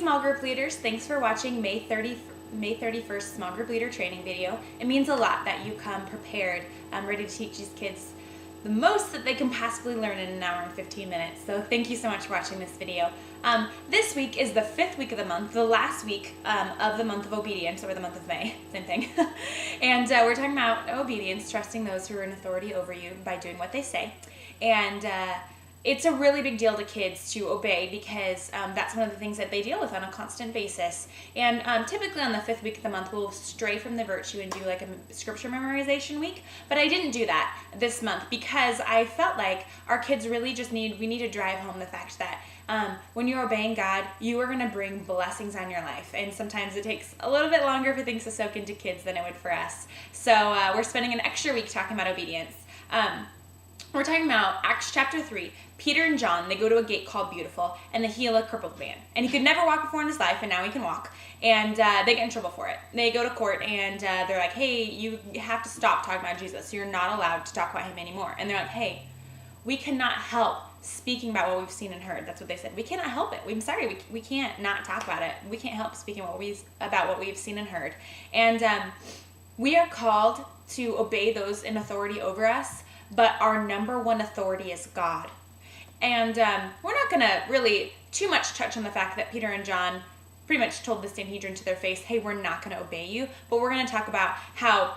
small group leaders, thanks for watching May 31st small group leader training video. It means a lot that you come prepared, ready to teach these kids the most that they can possibly learn in an hour and 15 minutes. So thank you so much for watching this video. This week is the 5th week of the month, the last week of the month of obedience, or the month of May, same thing. And we're talking about obedience, trusting those who are in authority over you by doing what they say. And it's a really big deal to kids to obey because that's one of the things that they deal with on a constant basis. And typically on the 5th week of the month, we'll stray from the virtue and do like a scripture memorization week. But I didn't do that this month because I felt like our kids really just we need to drive home the fact that when you're obeying God, you are going to bring blessings on your life. And sometimes it takes a little bit longer for things to soak into kids than it would for us. So we're spending an extra week talking about obedience. We're talking about Acts chapter 3. Peter and John, they go to a gate called Beautiful, and they heal a crippled man. And he could never walk before in his life, and now he can walk. And they get in trouble for it. They go to court, and they're like, hey, you have to stop talking about Jesus. You're not allowed to talk about him anymore. And they're like, hey, we cannot help speaking about what we've seen and heard. That's what they said. We cannot help it. I'm sorry, we can't not talk about it. We can't help speaking about what we've seen and heard. And we are called to obey those in authority over us, but our number one authority is God. And we're not going to really too much touch on the fact that Peter and John pretty much told the Sanhedrin to their face, hey, we're not going to obey you. But we're going to talk about how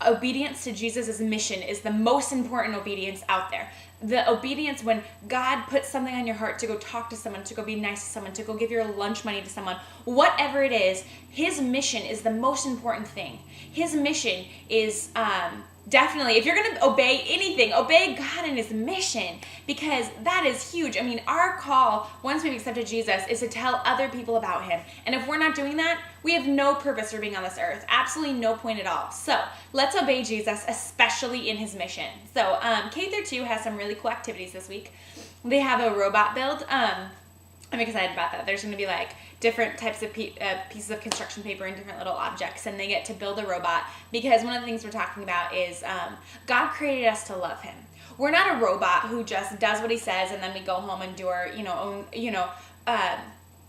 obedience to Jesus' mission is the most important obedience out there. The obedience when God puts something on your heart to go talk to someone, to go be nice to someone, to go give your lunch money to someone, whatever it is, his mission is the most important thing. His mission is definitely, if you're going to obey anything, obey God and his mission, because that is huge. I mean, our call, once we've accepted Jesus, is to tell other people about him. And if we're not doing that, we have no purpose for being on this earth. Absolutely no point at all. So let's obey Jesus, especially in his mission. So K-2 has some really cool activities this week. They have a robot build. I'm excited about that. There's going to be like different types of pieces of construction paper and different little objects, and they get to build a robot because one of the things we're talking about is God created us to love him. We're not a robot who just does what he says and then we go home and do our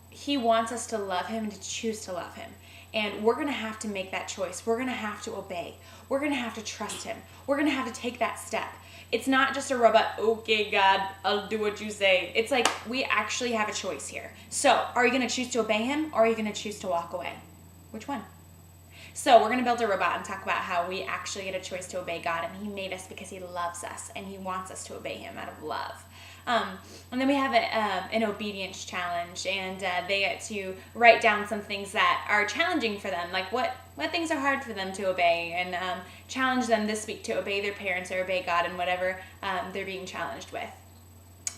he wants us to love him and to choose to love him. And we're going to have to make that choice. We're going to have to obey. We're going to have to trust him. We're going to have to take that step. It's not just a robot, okay, God, I'll do what you say. It's like we actually have a choice here. So are you going to choose to obey him, or are you going to choose to walk away? Which one? So we're going to build a robot and talk about how we actually get a choice to obey God, and he made us because he loves us, and he wants us to obey him out of love. And then we have an obedience challenge, and they get to write down some things that are challenging for them, like what things are hard for them to obey, and challenge them this week to obey their parents or obey God in whatever they're being challenged with.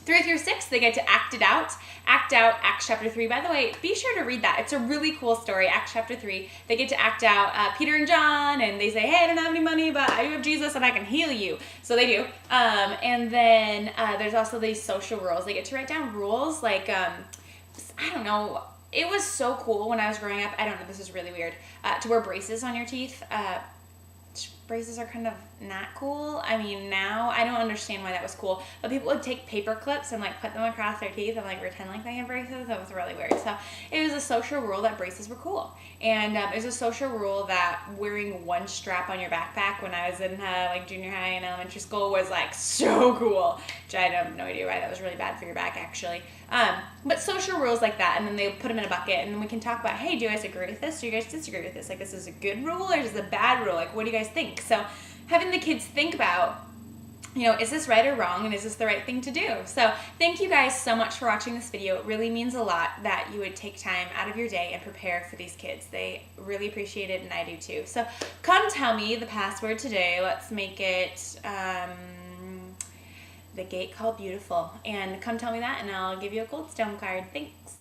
3 through 6, they get to act it out. Act out Acts chapter 3. By the way, be sure to read that. It's a really cool story, Acts chapter 3. They get to act out Peter and John, and they say, hey, I don't have any money, but I do have Jesus, and I can heal you. So they do. And then there's also these social rules. They get to write down rules, like, I don't know. It was so cool when I was growing up. I don't know, this is really weird. To wear braces on your teeth. Braces are kind of not cool. I mean, now I don't understand why that was cool, but people would take paper clips and like put them across their teeth and like pretend like they have braces. That was really weird. So it was a social rule that braces were cool, and it was a social rule that wearing one strap on your backpack when I was in like junior high and elementary school was like so cool. Which I have no idea why that was really bad for your back actually. But social rules like that, and then they put them in a bucket, and then we can talk about, hey, do you guys agree with this? Do you guys disagree with this? Like, this is a good rule or is this a bad rule? Like, what do you guys think? So having the kids think about, is this right or wrong, and is this the right thing to do? So thank you guys so much for watching this video. It really means a lot that you would take time out of your day and prepare for these kids. They really appreciate it, and I do too. So come tell me the password today. Let's make it the gate called Beautiful, and come tell me that, and I'll give you a Goldstone card. Thanks.